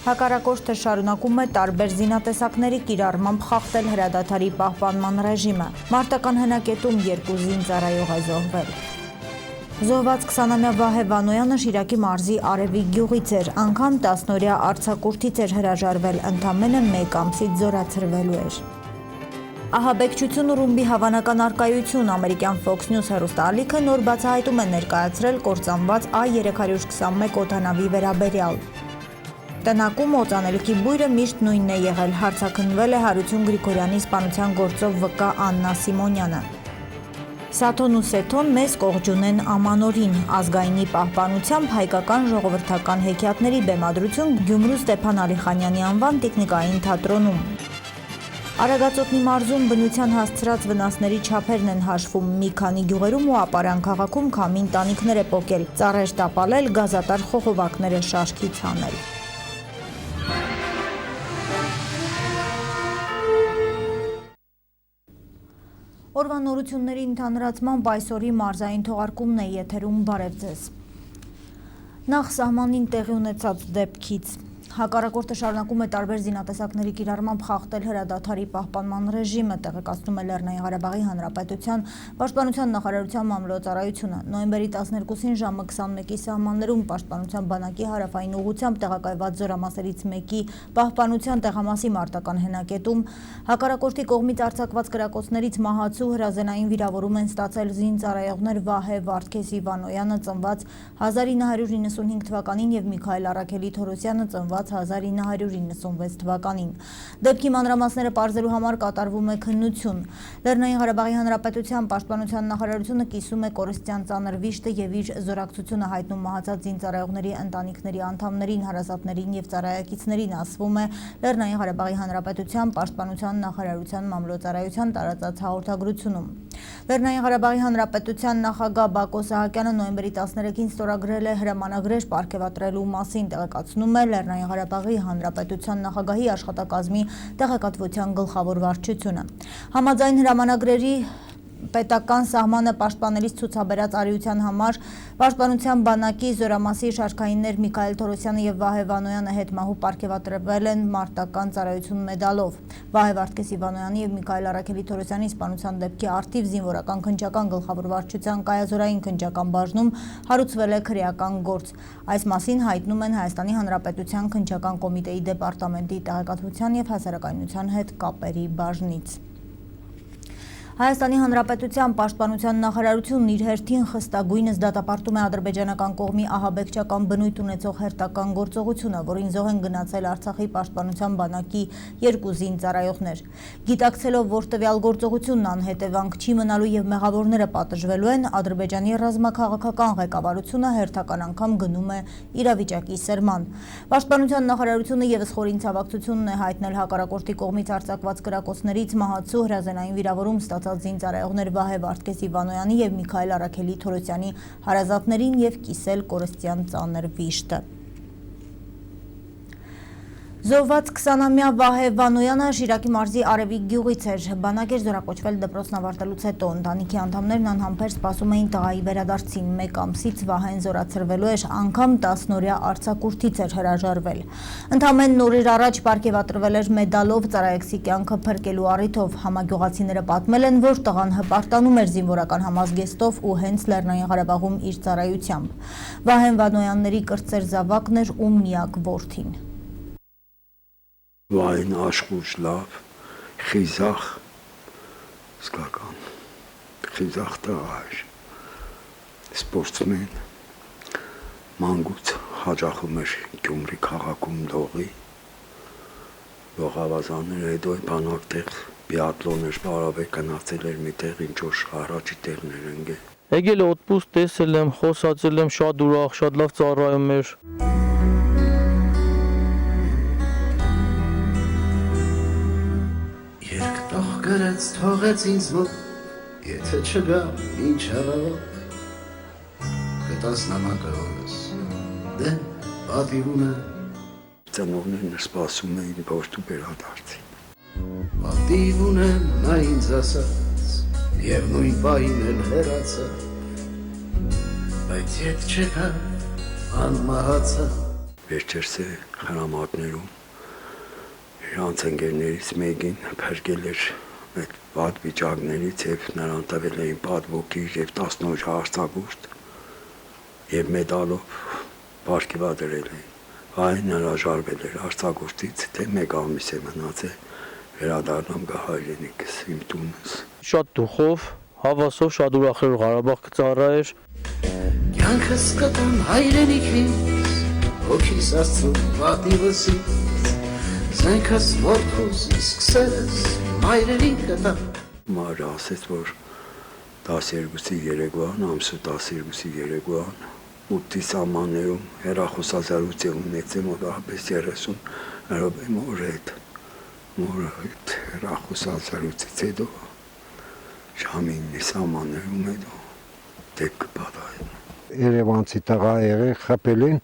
Հակառակորդը շարունակում է տարբեր զինատեսակների կիրառմամբ խախտել հրադադարի պահպանման ռեժիմը։ Մարտական հենակետում 2 զինծառայող է զոհվել։ Զոհված 20-ամյա Վահե Վանոյանը Շիրակի մարզի Արևիկ գյուղից էր, անգամ 10-օրյա արձակուրդից էր հրաժարվել, ընդամենը 1 ամսից զորացրվելու էր։ Ահաբեկչություն ու ռումբի հավանական առկայություն ամերիկյան Fox News հեռուստաալիքը նոր բացահայտում է ներկայացրել կործանված A321 օդանավի վերաբերյալ։ Տնակում օծանելիքի բույրը միշտ նույնն է եղել, հարցաքննվել է Հարություն Գրիգորյանի սպանության գործով վկա Աննա Սիմոնյանը։ Սաթոն ու Սեթոն մեզ կողջունեն ամանորին, ազգայինի պահպանությամբ հայկական ժողովրդական հեքիաթների բեմադրություն Գյումրու Ստեփան Ալիխանյանի անվան տիկնիկային թատրոնում։ Արագածոտնի մարզում բնության հասցրած վնասների չափերն են հաշվում, մի քանի գյուղերում ու Ապարան քաղաքում քամին տանիքներ է պոկել, ծառեր տապալել, գազատար խողովակները շաշքից հանել։ Օրվա նորությունների ընդհանրացմամբ այսօրի մարզային թողարկումն է եթերում, բարև ձեզ։ Նախ սահմանին տեղի ունեցած դեպքից։ Հակառակորդը շարունակում է տարբեր զինատեսակների կիրառմամբ խախտել հրադադարի պահպանման ռեժիմը, տեղեկացնում է Լեռնային Ղարաբաղի Հանրապետության Պաշտպանության նախարարության մամլոյցարայությունը։ Նոյեմբերի 12-ին ժամը 21-ի սահմաններում Պաշտպանության բանակի հարավային ուղղությամբ տեղակայված զորամասերից մեկի պահպանության տեղամասի մարտական հենակետում հակառակորդի կողմից արձակված կրակոցներից մահացու հրազենային վիրավորում են ստացել զինծառայողներ Վահե Վարդգեսի Վանոյանը ծնված 1995 թվականին եւ Միքայել Առաքելի Թորոսյանը ծնված 1996 թվականին։ Դեպքի մանրամասները պարզելու համար կատարվում է քննություն։ Լեռնային Ղարաբաղի Հանրապետության Պաշտպանության նախարարությունը կիսում է կորստյան ծանր վիշտը եւ իր զորակցությունը հայտնում մահացած զինծառայողների ընտանիքների անդամներին, հարազատներին եւ ծառայակիցներին, ասվում է Լեռնային Ղարաբաղի Հանրապետության Պաշտպանության նախարարության մամլոյցարայության տարածած հաղորդագրությունում։ Լեռնային Ղարաբաղի Հանրապետության նախագահ Բակո Սահակյանը նոյեմբերի 13-ին ստորագրել է հրամանագրեր պարգևատրելու մասին, տեղեկացնում է Լեռնային Ղարաբաղի Հանրապետության նախագահի աշխատակազմի տեղեկատվության գլխավոր վարչությունը։ Համաձայն հրամանագրերի պետական սահմանը պաշտպանելիս ցուցաբերած արիության համար Պաշտպանության բանակի զորամասի շարքայիններ Միքայել Թորոսյանը եւ Վահե Վանոյանը հետմահու պարգևատրվել են մարտական ծառայություն մեդալով։ Վահե Վարդգեսի Վանոյանի եւ Միքայել Առաքելի Թորոսյանի սպանության դեպքի արդիվ զինվորական քննչական գլխավոր վարչության կայազորային քննչական բաժնում հարուցվել է քրեական գործ։ Այս մասին հայտնում են Հայաստանի Հանրապետության քննչական կոմիտեի դեպարտամենտի տեղեկատվության եւ հասարակայնության հետ կապերի բաժնից։ Հայաստանի Հանրապետության Պաշտպանության նախարարությունն իր հերթին խստագույնս դատապարտում է ադրբեջանական կողմի ահաբեկչական բնույթ ունեցող հերթական գործողությունը, որին զոհ են գնացել Արցախի Պաշտպանության բանակի 2 զինծառայողներ։ Գիտակցելով, որ տվյալ գործողությունն անհետևանք չի մնալու եւ մեղավորները պատժվելու են, Ադրբեջանի ռազմաքաղաքական ղեկավարությունը հերթական անգամ գնում է իրավիճակի սրման։ Պաշտպանության նախարարությունը եւս խորին ցավակցությունն է հայտնել հակառակորդի կողմից արձակված կրակոցներից մահացու հրազենային վիրավորում ստացած զինծառայողներ Վահե Վարդգեսի Վանոյանի եւ Միքայել Առաքելի Թորոսյանի հարազատներին եւ կիսել կորստյան ծանր վիշտը։ Զոհված 20-ամյա Վահե Վանոյանը Շիրակի մարզի Արևիկ գյուղից էր, բանակ էր զորակոչվել դպրոցն ավարտելուց հետո, ընտանիքի անդամներն անհամբեր սպասում էին տղայի վերադարձին, 1 ամսից Վահեն զորացրվելու էր, անգամ 10-օրյա արձակուրդից էր հրաժարվել։ Ընդամենը նորեր առաջ պարգևատրվել էր մեդալով ծառայեկցի կյանքը փրկելու առիթով, համագյուղացիները պատմել են, որ տղան հպարտանում էր զինվորական համազգեստով ու հենց Լեռնային Ղարաբաղում իր ծառայությամբ։ Վահեն Վանոյանների կրտսեր զավակն էր ու միակ որդին։ Վահեն աշխուժ լավ, խիզախ, սկական, խիզախ տղա էր, սպորտսմեն, մանգուց հաճախում էր Գյումրի քաղաքում լողի, լողավազաններ հետո բանակտեղ բիատլոն էր բարավեր գնացել էր մի տեղ ինչ-որ առաջի տեղներ ընգել։ Եկել օդպուստ տեսել եմ, խոսացել եմ, շատ ուրախ, շատ լավ ծառայում էր։ Երկտող գրեց թողեց ինձ մոտ, եթե չգա ինչ հավավոտ, կտաս նամակը օրս, դե պատիվ ունեմ։ Ծնողներն սպասում էին, որ դու վերադարձի։ Պատիվ ունեմ նա ինձ ասաց, և նույն պահին էլ հեռացա, բայց ետ չեկա անմահացա։ վերջերս է խրամատներում իրանց ընկերներից մեկին փրկել էր այդ պատվիճակներից եւ նրան տվել էին պատվոգիր եւ 10 օր հարձակուրդ եւ մեդալով բարգեւադրել էին։ Այն հրաժարվել էր հարձակուրդից, թե 1 ամիս է մնացել վերադառնամ գա հայրենիքս, իմ տունս։ Շատ դուխով, հավասով շատ ուրախ էր Ղարաբաղ կծառայեր։ Կյանքս կտամ հայրենիքից, հոգիս աստծու պատիվսից, զենքս որդուս իսկ սերս հայրենիքը տա։ Մարը ասեց, որ 12-ի երեկոյան, ամսու 12-ի երեկոյան, 8-ի սահմաններում հեռախոսազրույց ունեցել մոտավորապես 30 րոպե մորը հետ հեռախոսազրույցից հետո ժամի 9-ի սահմաններում հետո դեպքը պատահել։ Երևանցի տղա եղել խփել են,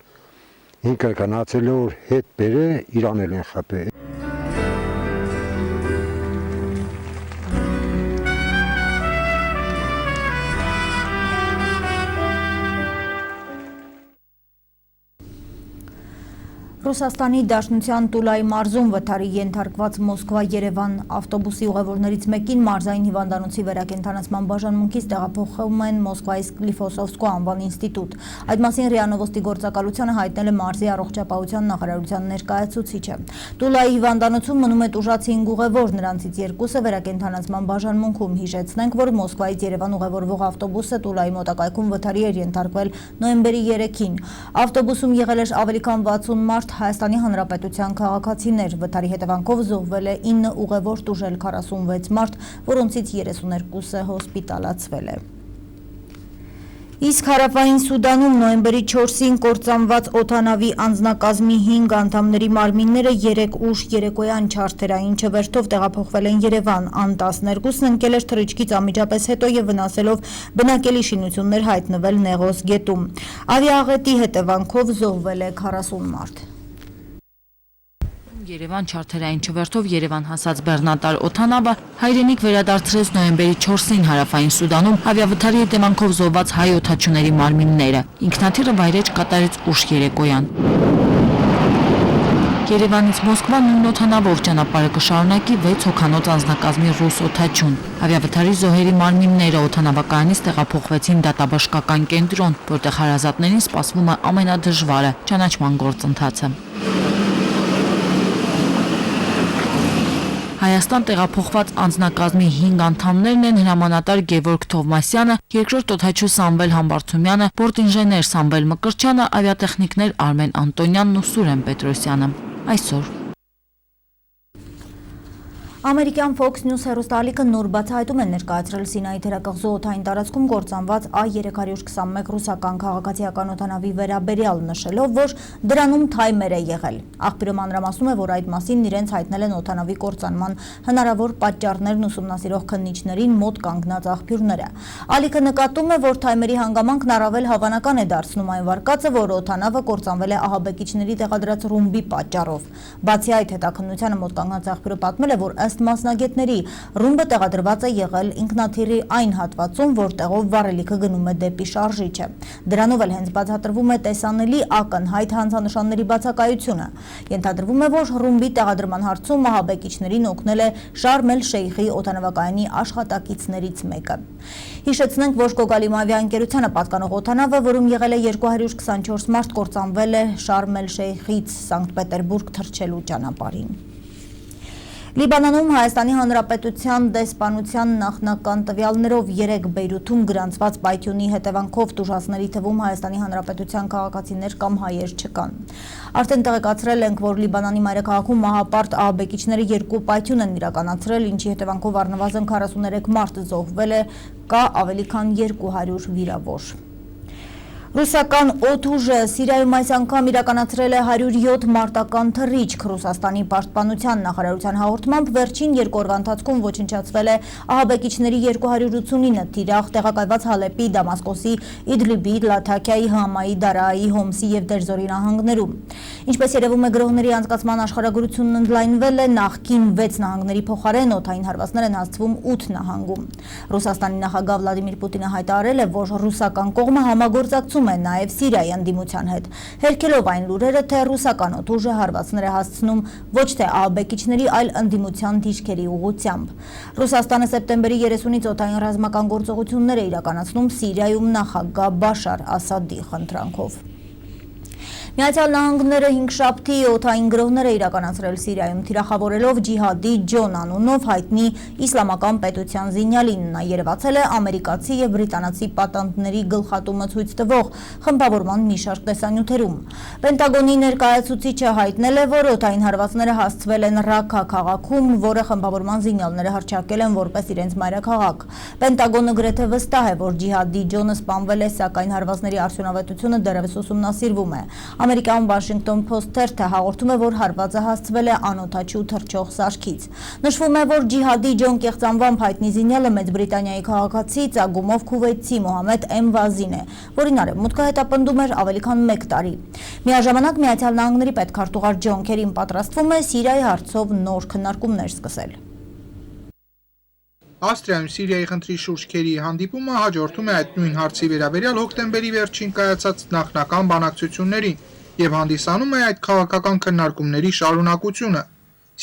ինքը գնացել որ հետ բերե իրանել են խփել։ Ռուսաստանի Դաշնության Տուլայի մարզում վթարի ենթարկված Մոսկվա-Երևան ավտոբուսի ուղևորներից մեկին մարզային հիվանդանոցի վերակենդանացման բաժանմունքից տեղափոխում են Մոսկվայի Սկլիֆոսովսկու անվան ինստիտուտ։ Այդ մասին ՌԻԱ Նովոստի գործակալությանը հայտնել է մարզի առողջապահության նախարարության ներկայացուցիչը։ Տուլայի հիվանդանոցում մնում է տուժած 5 ուղևոր, նրանցից 2-ը վերակենդանացման բաժանմունքում։ Հիշեցնենք, որ Մոսկվայից Երևան ուղևորվող ավտոբուսը Տուլայի մոտակայքում վթարի էր ենթարկվել նոյեմբերի 3-ին։ Ավտոբուսում եղել էր ավելի քան 60 մարդ Հայաստանի Հանրապետության քաղաքացիներ, վթարի հետևանքով զոհվել է 9 ուղևոր, տուժել 46 մարդ, որոնցից 32-ը հոսպիտալացվել է։ Իսկ Հարավային Սուդանում նոյեմբերի 4-ին կործանված օդանավի անձնակազմի 5 անդամների մարմինները 3 ուշ երեկոյան չարթերային չվերթով տեղափոխվել են Երևան, ան 12-ն ընկել էր թռիչքից անմիջապես հետո եւ վնասելով բնակելի շինություններ հայտնվել Նեղոս գետում։ Ավիաաղետի հետևանքով զոհվել է 40 մարդ։ Երևան չարթերային չվերթով Երևան հասած բեռնատար օդանավը հայրենիք վերադարձրեց նոյեմբերի 4-ին Հարավային Սուդանում ավիավթարի հետևանքով զոհված հայ օդաչուների մարմինները։ Ինքնաթիռը վայրէջք կատարեց ուշ երեկոյան։ Երևանից Մոսկվա նույն օդանավով ճանապարհը կշարունակի 6 հոգանոց անձնակազմի ռուս օդաչուն։ Ավիավթարի զոհերի մարմինները օդանավակայանից տեղափոխվեցին դատաբժշկական կենտրոն, որտեղ հարազատներին սպասվում է ամենադժվարը՝ ճանաչման գործընթացը։ Հայաստան տեղափոխված անձնակազմի 5 անդամներն են հրամանատար Գևորգ Թովմասյանը, երկրորդ օդաչու Սամվել Համբարձումյանը, բորտինժեներ Սամվել Մկրտչյանը, ավիատեխնիկներ Արմեն Անտոնյանն ու Սուրեն Պետրոսյանը։ Այսօր Ամերիկյան Fox News հեռուստաալիքը նոր բացահայտում է ներկայացրել Սինայի թերակղզու օդային տարածքում կործանված A321 ռուսական քաղաքացիական օդանավի վերաբերյալ, նշելով, որ դրանում թայմեր է եղել։ Աղբյուրը մանրամասնում է, որ այդ մասին իրենց հայտնել են օդանավի կործանման հնարավոր պատճառներն ուսումնասիրող քննիչներին մոտ կանգնած աղբյուրները։ Ալիքը նկատում է, որ թայմերի հանգամանքն առավել հավանական է դարձնում այն վարկածը, որ օդանավը կործանվել է ահաբեկիչների տեղադրած ռումբի պատճառով։ Բացի այդ, հետաքննությանը մոտ կանգնած աղբյուրը պատմել է, որ ըստ մասնագետների ռումբը տեղադրված է եղել ինքնաթիռի այն հատվածում, որտեղով վառելիքը գնում է դեպի շարժիչը։ Դրանով էլ հենց բացատրվում է տեսանելի ակնհայտ հանցանշանների բացակայությունը։ Ենթադրվում է, որ ռումբի տեղադրման հարցում ահաբեկիչներին օգնել է Շարմ էլ-Շեյխի օդանավակայանի աշխատակիցներից մեկը։ Հիշեցնենք, որ Կոգալիմ ավիաընկերությանը պատկանող օդանավը, որում եղել է 224 մարդ, կործանվել է Շարմ էլ-Շեյխից Սանկտ Պետերբուրգ թռչելու ճանապարհին։ Լիբանանում Հայաստանի Հանրապետության դեսպանության նախնական տվյալներով 3 Բեյրութում գրանցված պայթյունի հետևանքով տուժածների թվում Հայաստանի Հանրապետության քաղաքացիներ կամ հայեր չկան։ Արդեն տեղեկացրել ենք, որ Լիբանանի մայրաքաղաքում մահապարտ ահաբեկիչները 2 պայթյուն են իրականացրել, ինչի հետևանքով առնվազն 43 մարդ զոհվել է, կա ավելի քան 200 վիրավոր։ Ռուսական օդուժը Սիրիայում այս անգամ իրականացրել է 107 մարտական թռիչք։ Ռուսաստանի պաշտպանության նախարարության հաղորդմամբ վերջին 2 օրվա ընթացքում ոչնչացվել է ահաբեկիչների 289 թիրախ, տեղակայված Հալեպի, Դամասկոսի, Իդլիբի, Լաթաքիայի, Համայի, Դարայի, Հոմսի եւ Դերզորի նահանգներում։ Ինչպես երևում է, գրողների անցկացման աշխարհագրությունն ընդլայնվել է, նախկին 6 նահանգների փոխարեն օդային հարվածներ են հասցվում 8 նահանգում։ Ռուսաստանի նախագահ Վլադիմիր Պուտինը հայտարարել է, որ ռուսական կողմը համագործակցում կապում է նաև Սիրիայի ընդդիմության հետ, հերքելով այն լուրերը, թե ռուսական օդուժը հարվածներ է հասցնում ոչ թե ահաբեկիչների, այլ ընդդիմության դիրքերի ուղղությամբ։ Ռուսաստանը սեպտեմբերի 30-ից օդային ռազմական գործողություններ է իրականացնում Սիրիայում նախագահ Բաշար Ասադի խնդրանքով։ Միացյալ Նահանգները 5 շաբթի օդային գրոհներ է իրականացրել Սիրիայում, թիրախավորելով ջիհադի Ջոն անունով հայտնի իսլամական պետության զինյալին։ Նա երևացել է ամերիկացի եւ բրիտանացի պատանդների գլխատումը ցույց տվող խմբավորման մի շարք տեսանյութերում։ Պենտագոնի ներկայացուցիչը հայտնել է, որ օդային հարվածները հասցվել են Ռաքա քաղաքում, որը խմբավորման զինյալները հռչակել են որպես իրենց մայրաքաղաք։ Պենտագոնը գրեթե վստահ է, որ ջիհադի Ջոնը սպանվել է, սակայն հարվածների արդյունավետությունը դեռևս ուսումնասիրվում է։ Ամերիկյան Washington Post թերթը հաղորդում է, որ հարվածը հասցվել է անօդաչու թռչող սարքից։ Նշվում է, որ ջիհադի Ջոն կեղծանվամբ հայտնի զինյալը Մեծ Բրիտանիայի քաղաքացի ծագումով քուվեյթցի Մոհամեդ Էմվազին է, որին արևմուտքը հետապնդում էր ավելի քան 1 տարի։ Միաժամանակ Միացյալ Նահանգների պետքարտուղար Ջոն Քերին պատրաստվում է Սիրիայի հարցով նոր քննարկումներ սկսել։ Ավստրիայում Սիրիայի խնդրի շուրջ Քերիի հանդիպումը հաջորդում է այդ նույն հարցի վերաբերյալ հոկտեմբերի վերջին կայացած նախնական բանակցություններին եւ հանդիսանում է այդ քաղաքական քննարկումների շարունակությունը։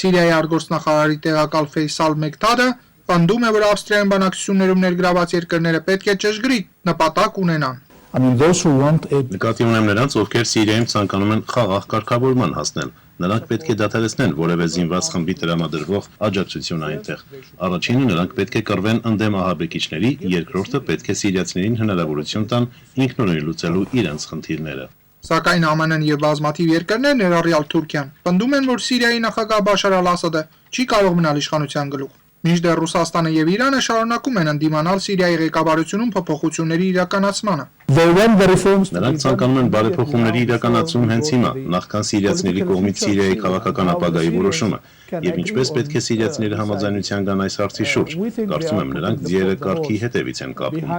Սիրիայի արտգործնախարարի տեղակալ Ֆեյսալ Մեկտադը պնդում է, որ Ավստրիայում բանակցություններում ներգրաված երկրները պետք է ճշգրիտ նպատակ ունենան։ Նկատի ունեմ նրանց, ովքեր Սիրիայում ցանկանում են խաղաղ կարգավորման հասնել։ Նրանք պետք է դադարեցնեն որևէ զինված խմբի տրամադրվող աջակցություն այնտեղ։ Առաջինը նրանք պետք է կռվեն ընդդեմ ահաբեկիչների, երկրորդը պետք է սիրիացիներին հնարավորություն տան ինքնուրույն լուծելու իրենց խնդիրները։ Սակայն ԱՄՆ-ն եւ բազմաթիվ երկրներ, ներառյալ Թուրքիան, պնդում են, որ Սիրիայի նախագահ Բաշար al-Ասադը չի կարող մնալ իշխանության գլուխ։ Մինչդեռ Ռուսաստանը եւ Իրանը շարունակում են ընդդիմանալ Սիրիայի ղեկավարությունում փոփոխությունների իրականացմանը։ Նրանք ցանկանում են բարեփոխումների իրականացում հենց հիմա, նախքան սիրիացիների կողմից Սիրիայի քաղաքական ապագայի որոշումը, եւ ինչպես պետք է սիրիացիները համաձայնության գան այս հարցի շուրջ։ Կարծում եմ, նրանք ձիերը կարգի հետևից են կապում։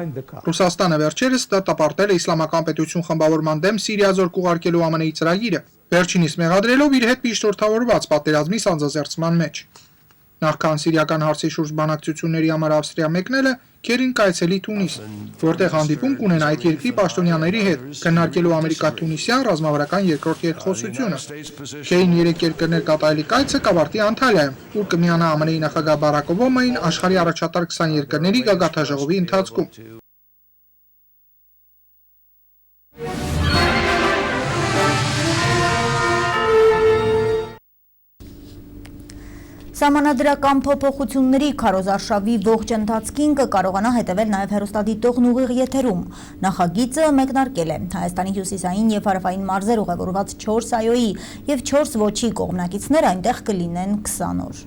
Ռուսաստանը վերջերս դատապարտել է իսլամական պետություն խմբավորման դեմ Սիրիա զորք ուղարկելու ԱՄՆ-ի ծրագիրը, վերջինիս մեղադրելով իր հետ միշտորդավորված պատերազմի սանձազերծման մեջ։ Նախքան սիրիական հարցի շուրջ բանակցությունների համար Ավստրիա մեկնելը Քերին կայցելի Թունիս, որտեղ հանդիպում կունենա այդ երկրի պաշտոնյաների հետ, քննարկելու Ամերիկա-Թունիսյան ռազմավարական երկրորդ երկխոսությունը։ Քերին 3 երկրներ կատարելի կայցը կավարտի Անտալիայում, ուր կմիանա ԱՄՆ-ի նախագահ Բարակ Օբամային աշխարհի առաջատար 20 երկրների գագաթնաժողովի ընթացքում։ Սահմանադրական փոփոխությունների քարոզարշավի ողջ ընթացքին կկարողանա հետևել նաև հեռուստադիտողն ուղիղ եթերում։ Նախագիծը մեկնարկել է Հայաստանի հյուսիսային եւ հարավային մարզեր ուղևորված 4 այոյի եւ 4 ոչի կողմնակիցներ այնտեղ կլինեն 20 օր։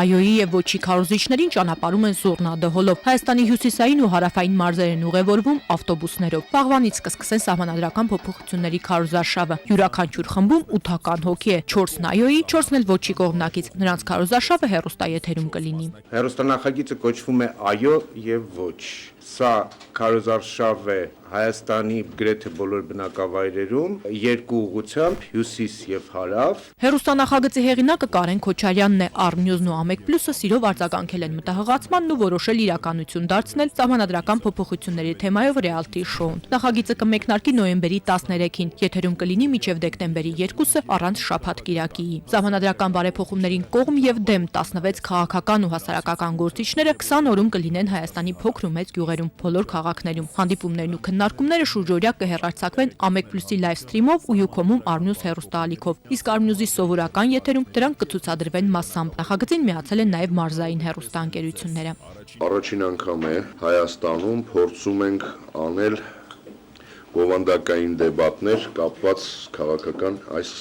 Այոյի եւ ոչի քարոզիչներին ճանապարհում են Զուռնա-Դհոլով։ Հայաստանի հյուսիսային ու հարավային մարզեր են ուղևորվում ավտոբուսներով։ Վաղվանից կսկսեն սահմանադրական փոփոխությունների քարոզարշավը։ Յուրաքանչյուր խմբում 8 հոգի է, 4-ն այոյի, 4-ն էլ ոչի կողմնակից։ Նրանց քարոզարշավը հեռուստաեթերում կլինի։ Հեռուստանախագիծը կոչվում է Այո եւ ոչ։ Սա քարոզարշավ է Հայաստանի գրեթե բոլոր բնակավայրերում երկու ուղղությամբ հյուսիս եւ հարավ։ Հեռուստանախագծի հեղինակը Կարեն Քոչարյանն է, Արմնյուզն ու Ամեկ+-ը սիրով արձագանքել են մտահղացմանն ու որոշել իրականություն դարձնել սահմանադրական փոփոխությունների թեմայով ռեալիթի շոուն։ Նախագիծը կմեկնարկի նոյեմբերի 13-ին, եթերում կլինի մինչև դեկտեմբերի 2-ը առանց շաբաթ-կիրակիի։ Սահմանադրական բարեփոխումներին կողմ եւ դեմ 16 քաղաքական ու հասարակական գործիչները 20 օրում կլինեն Հայաստանի փոքր ու մեծ գյուղերում, բոլոր քաղաքներում։ Հանդիպումներն ու քննարկումները շուրջօրյա կհեռարձակվեն Ամեկ+-ի լայվ սթրիմով ու Յուքոմում Արմնյուզ հեռուստաալիքով։ Իսկ Արմնյուզի սովորական եթերում դրանք կցուցադրվեն massամբ։ Նախագծին միացել են նաև մարզային հեռուստաընկերությունները։ Առաջին անգամ է Հայաստանում փորձում ենք անել բովանդակային դեբատներ կապված քաղաքական այս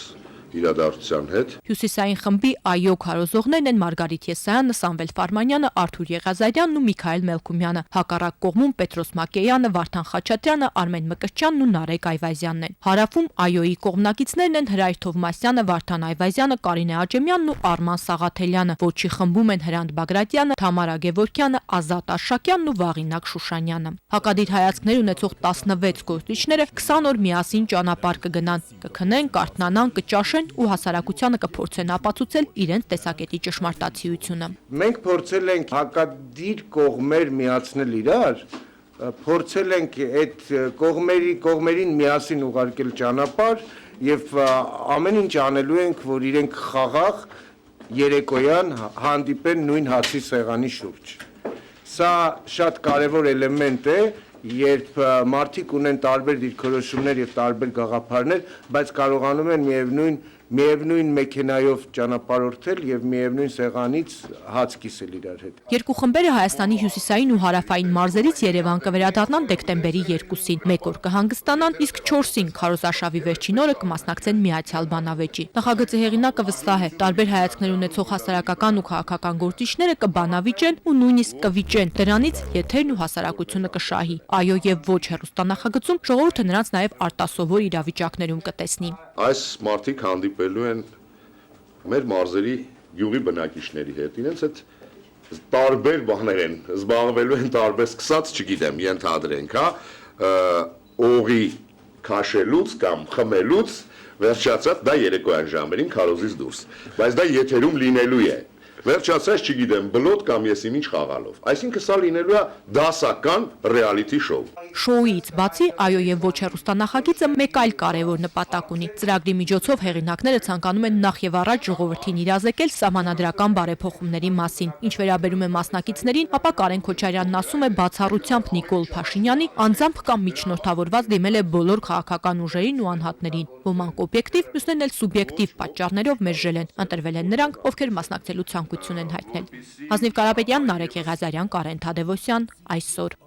իրադարձության հետ։ Հյուսիսային խմբի այո քարոզողներն են Մարգարիտ Եսայանը, Սամվել Ֆարմանյանը, Արթուր Եղազարյանն ու Միքայել Մելքումյանը։ Հակառակ կողմում Պետրոս Մակեյանը, Վարդան Խաչատրյանը, Արմեն Մկրտչյանն ու Նարեկ Այվազյանն են։ Հարավում այոյի կողմնակիցներն են Հրայր Թովմասյանը, Վարդան Այվազյանը, Կարինե Աջեմյանն ու Արման Սաղաթելյանը։ Ոչի խմբում են Հրանտ Բագրատյանը, Թամարա Գևորգյանը, Ազատ Արշակյանն ու Վաղինակ Շուշանյանը։ Հակադիր հայացքներ ունեցող 16 գործիչները 20 օր միասին ճանապարհ կգնան, կքնեն, կարթնանան, կճաշեն կխոսեն ու հասարակությանը կփորձեն ապացուցել իրենց տեսակետի ճշմարտացիությունը։ Մենք փորձել ենք հակադիր կողմեր միացնել իրար, փորձել ենք այդ կողմերին միասին ուղարկել ճանապարհ եւ ամեն ինչ անելու ենք, որ իրենք խաղաղ երեկոյան հանդիպեն նույն հացի սեղանի շուրջ։ Սա շատ կարևոր էլեմենտ է, երբ մարդիկ ունեն տարբեր դիրքորոշումներ եւ տարբեր գաղափարներ, բայց կարողանում են միևնույն մեքենայով ճանապարհորդել եւ միևնույն սեղանից հաց կիսել իրար հետ։ Երկու խմբերը Հայաստանի հյուսիսային ու հարավային մարզերից Երևան կվերադառնան դեկտեմբերի 2-ին, մեկ օր կհանգստանան, իսկ 4-ին քարոզարշավի վերջին օրը կմասնակցեն Միացյալ բանավեճի։ Նախագծի հեղինակը վստահ է, տարբեր հայացքներ ունեցող հասարակական ու քաղաքական գործիչները կբանավիճեն ու նույնիսկ կվիճեն։ Դրանից եթերն ու հասարակությունը կշահի։ Այո եւ ոչ հեռուստանախագծում ժողովուրդը նրանց նաեւ արտասովոր իրավիճակներում կտեսնի։ Այս մարդիկ հանդիպելու են մեր մարզերի յուղի բնակիչների հետ, իրենց այդ տարբեր բաներ են, զբաղվելու են տարբեր սկսած, չգիտեմ, ենթադրենք, օղի քաշելուց կամ խմելուց վերջացած դա երեկոյան ժամերին քարոզից դուրս, բայց դա եթերում լինելու է, վերջացած չգիտեմ, բլոտ կամ եսիմ ինչ խաղալով, այսինքն սա լինելու է դասական ռեալիթի շոու։ Շոուից բացի այո եւ ոչ հեռուստանախագիծը մեկ այլ կարևոր նպատակ ունի։ Ծրագրի միջոցով հեղինակները ցանկանում են նախ եւ առաջ ժողովրդին իրազեկել սահմանադրական բարեփոխումների մասին։ Ինչ վերաբերում է մասնակիցներին, ապա Կարեն Քոչարյանն ասում է բացառությամբ Նիկոլ Փաշինյանի անձամբ կամ միջնորդավորված դիմել է բոլոր քաղաքական ուժերին ու անհատներին։ Ոմանք օբյեկտիվ, մյուսներն էլ սուբյեկտիվ պատճառներով մերժել են։ Ընտրվել են նրանք, ովքեր մասնակցելու ցանկություն են հայտնել։ Ազնիվ Կարապետյան, Նարեկ Եղազարյան, Կարեն Թադևոսյան, այսօր։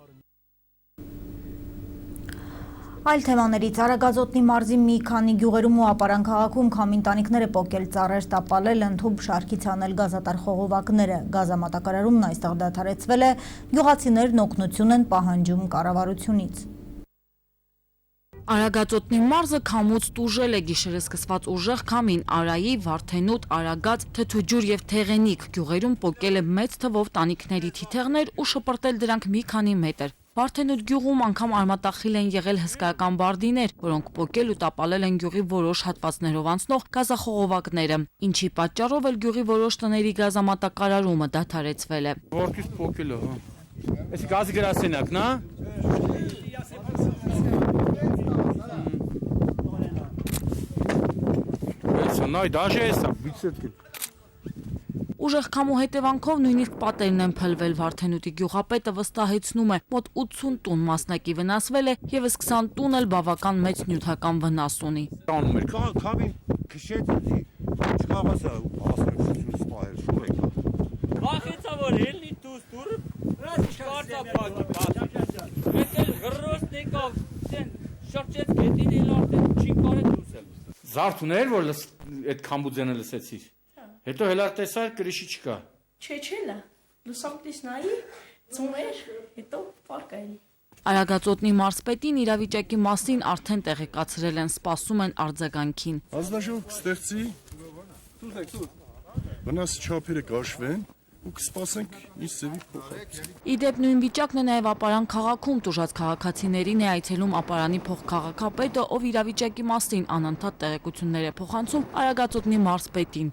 Այլ թեմաներից Արագածոտնի մարզի մի քանի գյուղերում ու Ապարան քաղաքում քամին տանիքները պոկել, ծառեր տապալել, ընդհուպ շարքից հանել գազատար խողովակները։ Գազամատակարարումն այստեղ դադարեցվել է, գյուղացիներն օգնություն են պահանջում կառավարությունից։ Արագածոտնի մարզը քամուց տուժել է, գիշերը սկսված ուժեղ քամին Արայի, Վարդենոտ, Արագած, Թթուջուր եւ Թեղենիկ գյուղերում պոկել է մեծ թվով տանիքների թիթեղներ ու շպրտել դրանք մի քանի մետր։ Վարդենոտ գյուղում անգամ արմատախիլ են եղել հսկայական բարդիներ, որոնք պոկել ու տապալել են գյուղի որոշ հատվածներով անցնող գազախողովակները, ինչի պատճառով էլ գյուղի որոշ տների գազամատակարարումը դադարեցվել է։ Որքից պոկել է, հա։ Էսի գազի գրասենակ, նա։ Նայ, դաժե էսա, բիցետք։ Ուժեղ քամու հետևանքով նույնիսկ պատերն են փլվել։ Վարդենուտի գյուղապետը վստահեցնում է, մոտ 80 տուն մասնակի վնասվել է, եւս 20 տուն էլ բավական մեծ նյութական վնաս ունի։ Տանում էր քամին քշեց, չկարողացա ասել սպայել, շուտ եկա։ Վախեցա որ ելնի դուս դուր, շարծա բակի։ Մեկ էլ հրոստ եկավ, շրջեց գետին էլ արդեն չի կարել դուսել։ Զարթ ուներ, որ այդ քամբուձենը լսեցիր։ Հետո հելար տեսար կրիշի չկա։ Չէ, լուսամտիս նայի, ծումեր, հետո պարկայնի։ Արագածոտնի մարզպետին իրավիճակի մասին արդեն տեղեկացրել են, սպասում են արձագանքին։ Հանձնաժողով կստեղծի, վնաս չափերը կաշվեն ու կսպասենք ինչ ձևի փոխանցում։ Իդեպ նույն վիճակն է նաև Ապարան քաղաքում տուժած քաղաքացիներին է այցելում Ապարանի փոխքաղաքապետը, ով իրավիճակի մասին անընդհատ տեղեկություններ է փոխանցում Արագածոտնի մարզպետին։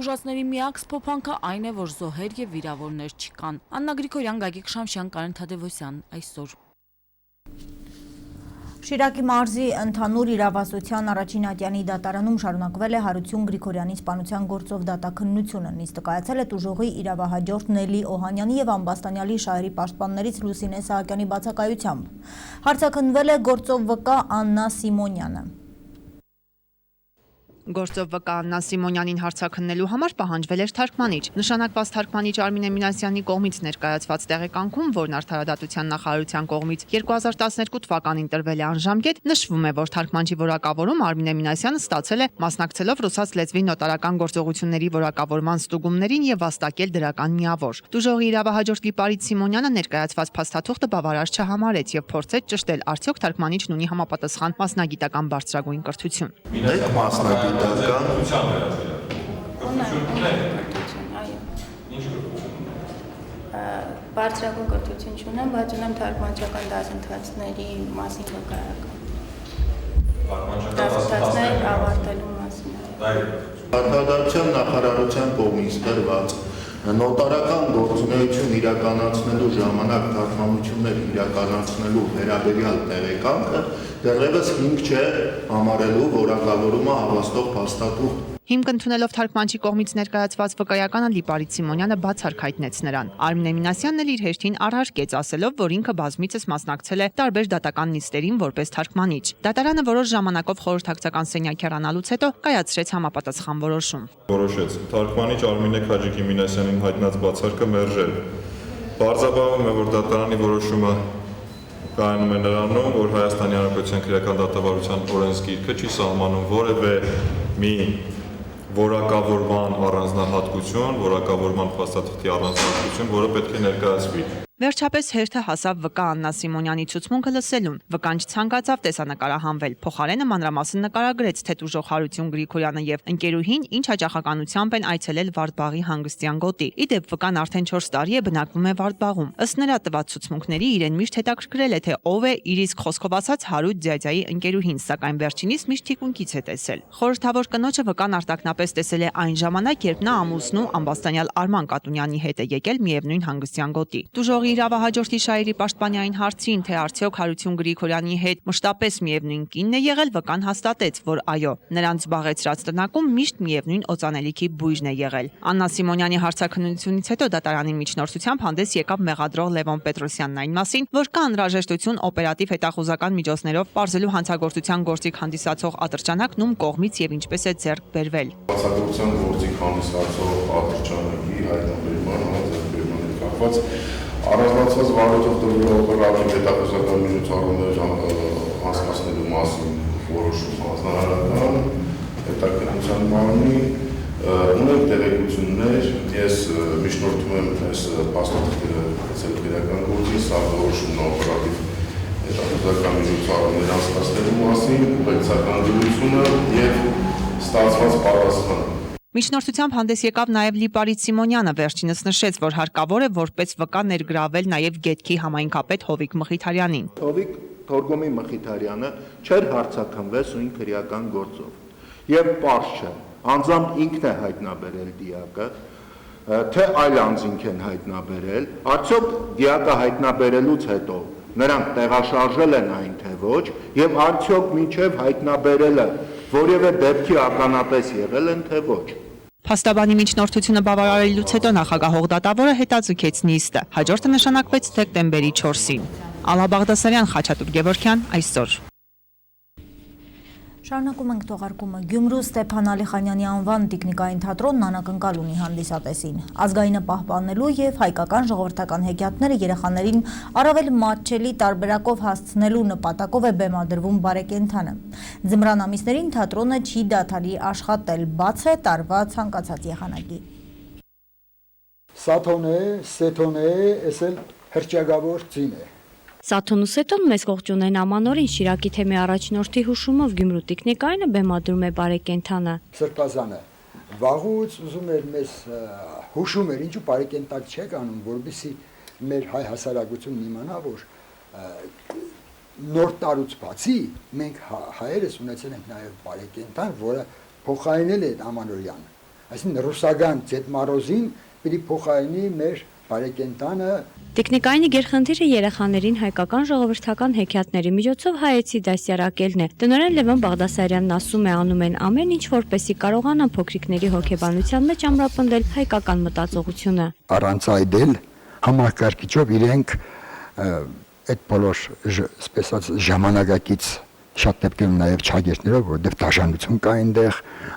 Տուժածների միակ սփոփանքը այն է, որ զոհեր եւ վիրավորներ չկան։ Աննա Գրիգորյան, Գագիկ Շամշյան, Կարեն Թադևոսյան, այսօր։ Շիրակի մարզի ընդհանուր իրավասության առաջին ատյանի դատարանում շարունակվել է Հարություն Գրիգորյանի սպանության գործով դատաքննությունը։ Նիստը կայացել է տուժողի իրավահաջորդ Նելի Օհանյանի եւ Ամբաստանյալի շահերի պաշտպաններից Լուսինե Սահակյանի բացակայությամբ։ Հարցաքննվել է գործով վկա Աննա Սիմոնյանը։ Գործով վկա Աննա Սիմոնյանին հարցաքննելու համար պահանջվել էր թարգմանիչ։ Նշանակված թարգմանիչ Արմինե Մինասյանի կողմից ներկայացված տեղեկանքում, որն Արդարադատության նախարարության կողմից 2012 թվականին տրվել է անժամկետ, նշվում է, որ թարգմանչի որակավորում Արմինե Մինասյանը ստացել է մասնակցելով ռուսաց լեզվի նոտարական գործողությունների որակավորման ստուգումներին եւ վաստակել դրական միավոր։ Տուժողի իրավահաջորդ Լիպարիտ Սիմոնյանը ներկայացված փաստաթուղթը բավարար չհամարեց եւ փորձեց ճշտել արդյոք թարգմանիչն ունի համապատասխան մասնագիտական բարձրագույն կրթություն։ բարձրագույն կրթություն չունեմ, բայց ունեմ թարգմանչական դասընթացների մասին վկայական։ Դասընթացներ ավարտելու մասին։ Արտադրության նախարարության կողմից տրված նոտարական գործունեություն իրականացնելու ժամանակ թարգմանություններ իրականացնելու վերաբերյալ տեղեկանքը դեռևս հիմք չէ համարելու որակավորումը հավաստող փաստաթուղթ։ Հիմք ընդունելով թարգմանչի կողմից ներկայացված վկայականը Լիպարիտ Սիմոնյանը բացառք հայտնեց նրան։ Արմինե Մինասյանն էլ իր հերթին առարկեց, ասելով, որ ինքը բազմիցս մասնակցել է տարբեր դատական նիստերին որպես թարգմանիչ։ Դատարանը որոշ ժամանակով խորհրդակցական սենյակ հեռանալուց հետո կայացրեց համապատասխան որոշում։ Որոշեց թարգմանիչ Արմինե Քաջիկի Մինասյանին հայտնած բացարկը մերժել։ Պարզաբանվում է, որ դատարանի որոշումը կայանում է նրանում, որ Հայաստանի Հանրապետության քրեական դատավարության օրենսգիրքը չի սահմանում որևէ մի որակավորման առանձնահատկություն, որակավորման փաստաթղթի առանձնահատկություն, որը պետք է ներկայացվի։ Վերջապես հերթը հասավ վկա Աննա Սիմոնյանի ցուցմունքը լսելուն։ Վկան չցանկացավ տեսանկարահանվել, փոխարենը մանրամասն նկարագրեց, թե տուժող Հարություն Գրիգորյանը եւ ընկերուհին ինչ հաճախականությամբ են այցելել Վարդբաղի հանգստյան գոտի։ Իդեպ վկան արդեն 4 տարի է բնակվում է Վարդբաղում։ Ըստ նրա տված ցուցմունքների իրեն միշտ հետաքրքրել է, թե ով է իր իսկ խոսքով ասած Հարութ Ձյաձյայի ընկերուհին, սակայն վերջինիս միշտ թիկունքից է տեսել։ Խորհրդավոր կնոջը վկան արտակնապես տեսել է այն ժամանակ, երբ նա ամուսնու ամբաստանյալ Արման Կատունյանի հետ է եկել միևնույն հանգստյան գոտի։ Տուժողի իրավահաջորդի Շայրի պաշտպանյային հարցին, թե արդյոք Հարություն Գրիգորյանի հետ մշտապես միևնույն կինն է եղել, վկան հաստատեց, որ այո, նրանց զբաղեցրած տնակում միշտ միևնույն օծանելիքի բույժն է եղել։ Աննա Սիմոնյանի հարցաքննությունից հետո դատարանի միջնորդությամբ հանդես եկավ մեղադրող Լևոն Պետրոսյանն այն մասին, որ կա անհրաժեշտություն օպերատիվ հետախուզական միջոցներով պարզելու հանցագործության գործիք հանդիսացող ատրճանակն ում կողմից եւ ինչպես է ձեռք բերվել։ Հանցագործության գործիք հանդիսացող ատրճանակի հայտնաբերման ձեռքբերման հետ կապված առանձնացված վարույթով տրվող օպերատիվ հետախուզական միջոցառումներ անցկացնելու մասին որոշում հանձնարարական հետաքննության բանի ունենք տեղեկություններ, ես միջնորդում եմ այս փաստաթղթերը քրեական գործի, սա որոշումն օպերատիվ հետախուզական միջոցառումներ անցկացնելու մասին, ուղեկցական դրությունը եւ ստացված պատասխանը։ Միջնորդությամբ հանդես եկավ նաև Լիպարիտ Սիմոնյանը, վերջինս նշեց, որ հարկավոր է որպես վկա ներգրավել նաև Գետքի համայնքապետ Հովիկ Մխիթարյանին։ Հովիկ Թորգոմի Մխիթարյանը չէր հարցաքննվել սույն քրեական գործով։ Եվ պարզ չէ, անձամբ ինքն է հայտնաբերել դիակը, թե այլ անձինք են հայտնաբերել, արդյոք դիակը հայտնաբերելուց հետո նրանք տեղաշարժել են այն թե ոչ, եւ արդյոք մինչև հայտնաբերելը որևէ դեպքի ականատես եղել են թե ոչ։ Փաստաբանի միջնորդությունը բավարարելուց հետո նախագահող դատավորը հետաձգեց նիստը։ Հաջորդը նշանակվեց դեկտեմբերի 4-ին։ Ալա Բաղդասարյան, Խաչատուր Գևորգյան, այսօր։ Շարունակում ենք թողարկումը։ Գյումրու Ստեփան Ալիխանյանի անվան տիկնիկային թատրոնն անակնկալ ունի հանդիսատեսին։ Ազգայինը պահպանելու եւ հայկական ժողովրդական հեքիաթները երեխաներին առավել մատչելի տարբերակով հասցնելու նպատակով է բեմադրվում բարեկենդանը։ Ձմռան ամիսներին թատրոնը չի դադարի աշխատել, բաց է տարվա ցանկացած եղանակի։ Սաթոնե, սեթոնե, էսել հրճագավոր ծին է։ Սաթոնուսետոն մեզ ողջունեն ամանորին Շիրակի թեմի առաջնորդի հուշումով Գյումրու տիկնիկայինը բեմադրում է բարեկենդանը։ Սրբազանը վաղուց ուզում էր մեզ հուշում էր, ինչու բարեկենտակ չեք անում, որովհետեւ մեր հայ հասարակությունն իմանա, որ նոր տարուց բացի մենք հայերս ունեցել ենք նաև բարեկենտան, որը փոխարինել է ամանորյան։ Այսինքն ռուսական Դեդ Մորոզին պիտի փոխարինի մեր բարեկենտանը։ Տիկնիկայինի գերխնդիրը երեխաներին հայկական ժողովրդական հեքիաթների միջոցով հայեցի դասյարակելն է։ Տնօրեն Լևոն Բաղդասարյանն ասում է, անում են ամեն ինչ, որպեսզի կարողանան փոքրիկների հոգեբանության մեջ ամրապնդել հայկական մտածողությունը։ Առանց այդել համակարգիչով իրենք այդ բոլոր սպեսած ժամանակակից շատ դեպքերում նաև չագերտներով, որովհետև դաշնություն կա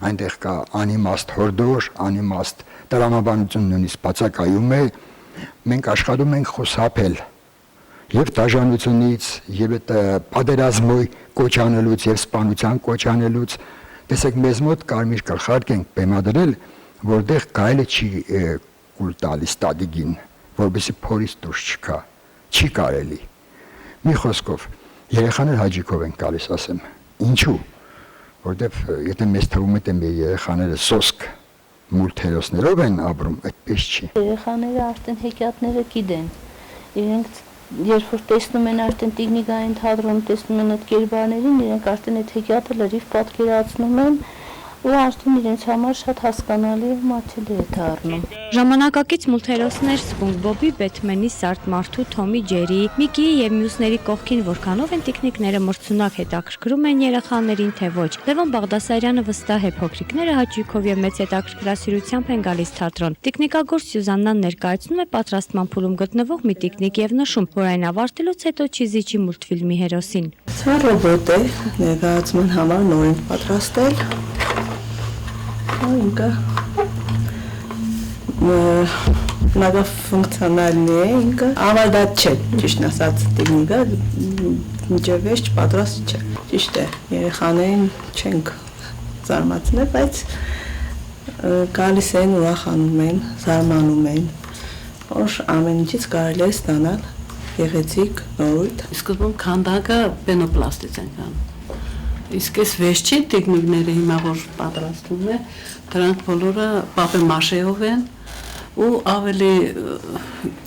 այնտեղ կա անիմաստ հորդոր, անիմաստ տրամաբանություն նույնիսկ բացակայում է։ Մենք աշխատում ենք խուսափել եւ դաշնությունից, եւ այդ պատերազմոյ կոչանելուց եւ սպանության կոչանելուց։ Տեսեք, մեզ մոտ կարմիր գլխարկ ենք բեմադրել, որտեղ գայլը չի կուլ տալիս տադիգին, որովհետեւ փորից դուրս չկա, չի կարելի։ Մի խոսքով երեխաներ հաջիկով են գալիս, ասեմ։ Ինչու՞։ Որտեվ եթե մեզ թվում է թե մեր երեխաները սոսկ մուլտհերոսներով են ապրում, այդպես չի։ Երեխաները արդեն հեքիաթները գիտեն։ Իրենք երբ որ տեսնում են արդեն տեխնիկային թատրոն, տեսնում են այդ կերպարներին, իրենք արդեն այդ հեքիաթը լրիվ պատկերացնում են ու արդեն իրենց համար շատ հասկանալի ու մատչելի է դառնում։ Ժամանակակից մուլտհերոսներ Սպունգ Բոբի, Բեթմենի, Սարտ Մարդու, Թոմի Ջերիի, Միկիի եւ մյուսների կողքին որքանով են տիկնիկները մրցունակ հետաքրքրում են երեխաներին, թե ոչ։ Լևոն Բաղդասարյանը վստահ է, փոքրիկները հաճույքով եւ մեծ հետաքրքրասիրությամբ են գալիս թատրոն։ Տիկնիկագործ Սյուզաննան ներկայացնում է պատրաստման փուլում գտնվող մի տիկնիկ եւ նշում, որ այն ավարտելուց հետո չի զիջի մուլտֆիլմի հերոսին։ Սա ռոբոտ է, ներկայացման համար նոր են պատրաստել։ Ինքը многофункциональный է, ինքը ավարտած չէ, ճիշտ ասած, տեխնիկա մինչև վերջ պատրաստ չէ։ Ճիշտ է, երեխաներին չենք զարմացնել, բայց գալիս են, ուրախանում են, զարմանում են, որ ամեն ինչից կարելի է ստանալ գեղեցիկ նորույթ։ Սկզբում քանդակը պենոպլաստից են կանում։ Իսկ այս վերջի տեխնիկները հիմա որ պատրաստվում է, դրանք բոլորը պապեմաշեով են ու ավելի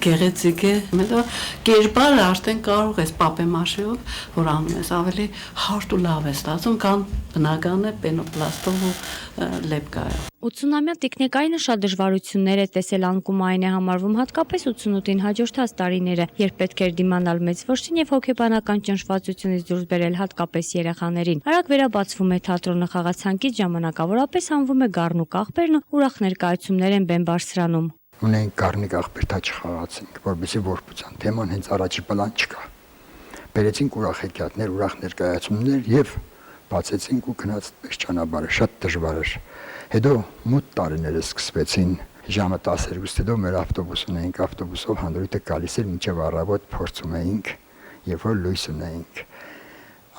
գեղեցիկ է։ Մետո կերպարը արդեն կարող ես պապեմաշեով, որ անում ես, ավելի հարթ ու լավ է ստացվում, քան բնական է պենոպլաստով ու լեպկայով։ 80-ամյա տիկնիկայինը շատ դժվարություններ է տեսել անկում այն է համարվում հատկապես 88-ին հաջորդած տարիները, երբ պետք էր դիմանալ մեծ ոչին եւ հոգեբանական ճնշվածությունից դուրս բերել հատկապես երեխաներին։ Արագ վերաբացվում է թատրոնը խաղացանկից ժամանակավորապես հանվում է Գառնուկ աղբերն ու ուրախ ներկայացումներ են բեմ բարձրանում։ Ունենք Գառնիկ աղբեր չխաղացինք, որովհետեւ որբության թեման հենց առաջի պլան չկա։ Բերեցինք ուրախ հեքիաթներ, ուրախ ներկայացումներ եւ բացեցինք ու գնացպես ճանապարհը շատ դժվար էր։ Հետո մութ տարիները սկսվեցին, ժամը 12-ից հետո մեր ավտոբուս ունեինք, ավտոբուսով հանդուրիթը գալիս էր մինչև առավոտ փորձում էինք, երբ որ լույս ունեինք։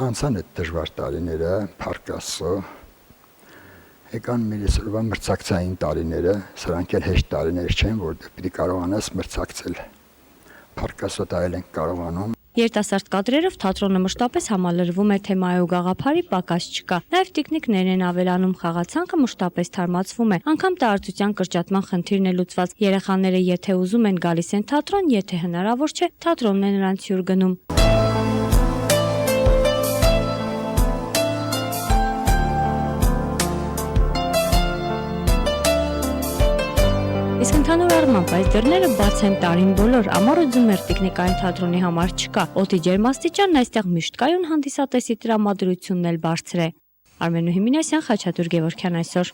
Անցան այդ դժվար տարիները, Փառք Աստծո, եկան մեր այսօրվա մրցակցային տարիները, սրանք էլ հեշտ տարիներ չեն, որտեղ պիտի կարողանաս մրցակցել։ Փառք Աստծո տայել ենք կարողանում։ Երիտասարդ կադրերով թատրոնը մշտապես համալրվում է թեմայի ու գաղափարի պակաս չկա։ Նաև տիկնիկներն են ավելանում, խաղացանկը մշտապես թարմացվում է։ Անգամ տարածության կրճատման խնդիրն է լուծված։ Երեխաները եթե ուզում են գալիս են թատրոն, եթե հնարավոր չէ, թատրոնն է նրանց հյուր գնում։ Իսկ ընդհանուր առմամբ այս դռները բաց են տարին բոլոր, ամառ ու ձմեռ տիկնիկային թատրոնի համար չկա։ Օդի ջերմաստիճանն այստեղ միշտ կայուն, հանդիսատեսի տրամադրությունն էլ բարձր է։ Արմենուհի Մինասյան, Խաչատուր Գևորգյան այսօր։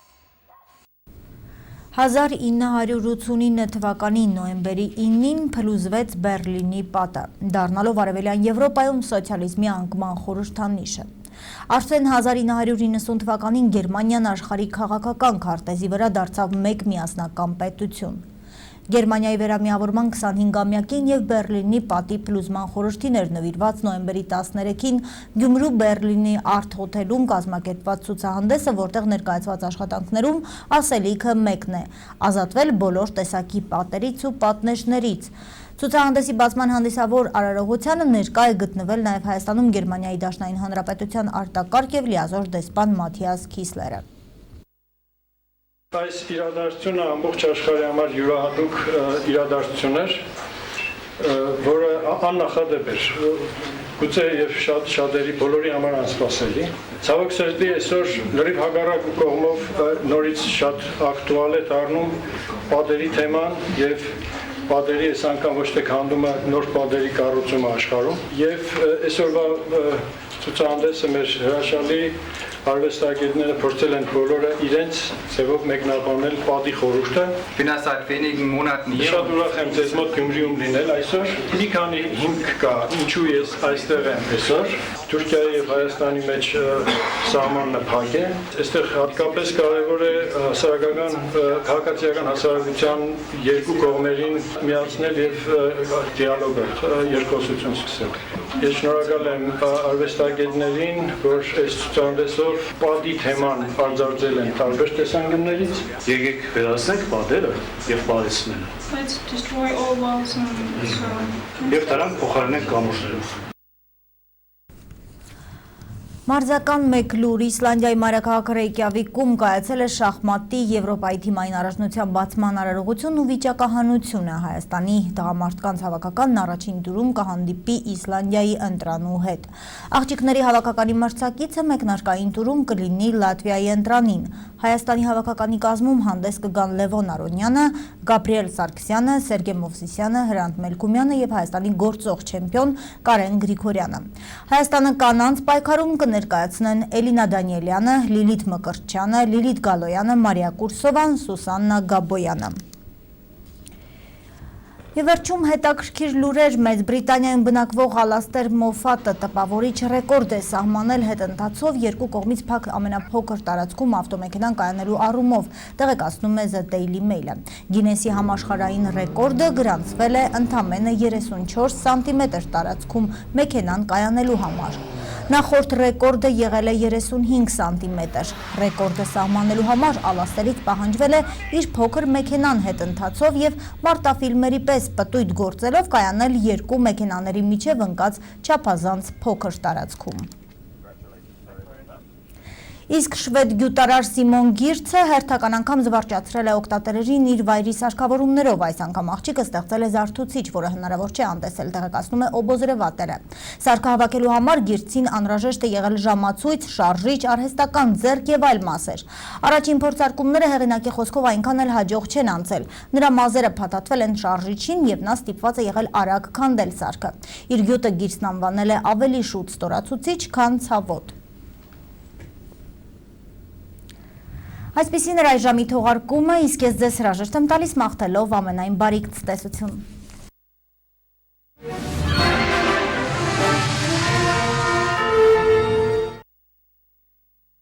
1989 թվականի նոյեմբերի 9-ին փլուզվեց Բերլինի պատը, դառնալով Արևելյան Եվրոպայում սոցիալիզմի անկման խորհրդանիշը։ Արդեն 1990 թվականին Գերմանիան աշխարհի քաղաքական քարտեզի վրա դարձավ մեկ միասնական պետություն։ Գերմանիայի վերամիավորման 25-ամյակին եւ Բերլինի պատի փլուզման խորհրդին էր նվիրված նոյեմբերի 13-ին Գյումրու Բերլինի Արտ հոթելում կազմակերպված ցուցահանդեսը, որտեղ ներկայացված աշխատանքներում ասելիքը մեկն է՝ ազատվել բոլոր տեսակի պատերից ու պատնեշներից։ Ցուցահանդեսի բացման հանդիսավոր արարողությանը ներկա է գտնվել նաև Հայաստանում Գերմանիայի Դաշնային Հանրապետության արտակարգ եւ լիազոր դեսպան Մաթիաս Քիսլերը։ Այս իրադարձությունը ամբողջ աշխարհի համար յուրահատուկ իրադարձություն էր, որը աննախադեպ էր, գուցե եւ շատերի բոլորի համար անսպասելի։ Ցավոք սրտի այսօր լրիվ հակառակ կողմով նորից շատ ակտուալ է դառնում պատերի թեման եւ պատերի այս անգամ ոչ թե քանդումը, նոր պատերի կառուցումը աշխարհում եւ այսօրվա ցուցահանդեսը մեր հրաշալի արվեստագետները փորձել են բոլորը իրենց ձևով մեկնաբանել պատի խորհուրդը։ Շատ ուրախ եմ ձեզ մոտ Գյումրիում լինել այսօր։ Մի քանի հիմք կա, ինչու ես այստեղ եմ այսօր։ Թուրքիայի եւ Հայաստանի մեջ սահմանը փակ է։ Այստեղ հատկապես կարևոր է հասարակական քաղաքացիական հասարակության երկու կողմերին միացնել եւ դիալոգը, երկխոսություն սկսել։ Ես շնորհակալ եմ արվեստագետներին, որ այս ցուցահանդեսով պատի թեման արձանագրել են տարբեր տեսանկյուններից։ Եկեք վերացնենք պատերը եւ բարեցնենք։ Let's destroy all walls and Եվ դրանք փոխարինենք կամուրջներով։ Մարզական մեկ լուր Իսլանդիայի մայրաքաղաք Ռեյկյավիկում կայացել է շախմատի Եվրոպայի թիմային առաջնության բացման արարողությունն ու վիճակահանությունը Հայաստանի տղամարդկանց հավաքականն առաջին տուրում կհանդիպի Իսլանդիայի ընտրանու հետ։ Աղջիկների հավաքականի մրցակիցը մեկնարկային տուրում կլինի Լատվիայի ընտրանին։ Հայաստանի հավաքականի կազմում հանդես կգան Լևոն Արոնյանը, Գաբրիել Սարգսյանը, Սերգեյ Մովսիսյանը, Հրանտ Մելքումյանը եւ Հայաստանի գործող չեմպիոն Կարեն Գրիգորյանը։ Հայաստանը կանանց պայքարում կներկայացնեն Էլինա Դանիելյանը, Լիլիթ Մկրտչյանը, Լիլիթ Գալոյանը, Մարիա Կուրսովան, Սուսաննա Գաբոյանը։ Եվ վերջում հետաքրքիր լուրեր Մեծ Բրիտանիայում բնակվող Ալաստեր Մոֆատը տպավորիչ ռեկորդ է սահմանել հետընթացով երկու կողմից փակ ամենափոքր տարածքում ավտոմեքենան կայանելու առումով, տեղեկացնում է The Daily Mail-ը։ Գինեսի համաշխարհային ռեկորդը գրանցվել է ընդամենը 34 սանտիմետր տարածքում մեքենան կայանելու համար։ Նախորդ ռեկորդը եղել է 35 սանտիմետր։ Ռեկորդը սահմանելու համար Ալաստերից պահանջվել է իր փոքր մեքենան հետընթացով եւ մարտաֆիլմերի պես պտույտ գործելով կայանել երկու մեքենաների միջև ընկած չափազանց փոքր տարածքում։ Իսկ շվեդ գյուտարար Սիմոն Գիրցը հերթական անգամ զվարճացրել է օգտատերերին իր վայրի սարքավորումներով, այս անգամ աղջիկը ստեղծել է զարթուցիչ, որը հնարավոր չէ անտեսել, տեղեկացնում է օբոզրևատերը։ Սարքը հավաքելու համար Գիրցին անհրաժեշտ է եղել ժամացույց, շարժիչ, արհեստական ձեռք եւ այլ մասեր։ Առաջին փորձարկումները հեղինակի խոսքով այնքան էլ հաջող չեն անցել։ Նրա մազերը փաթաթվել են շարժիչին եւ նա ստիպված է եղել արագ քանդել սարքը։ Իր գյուտը Գիրցն անվանել է ավելի շուտ ստորացուցիչ, քան ցավոտ։ Այսպիսին էր այս ժամի թողարկումը, իսկ ես ձեզ հրաժեշտ եմ տալիս մաղթելով ամենայն բարիք ցտեսություն։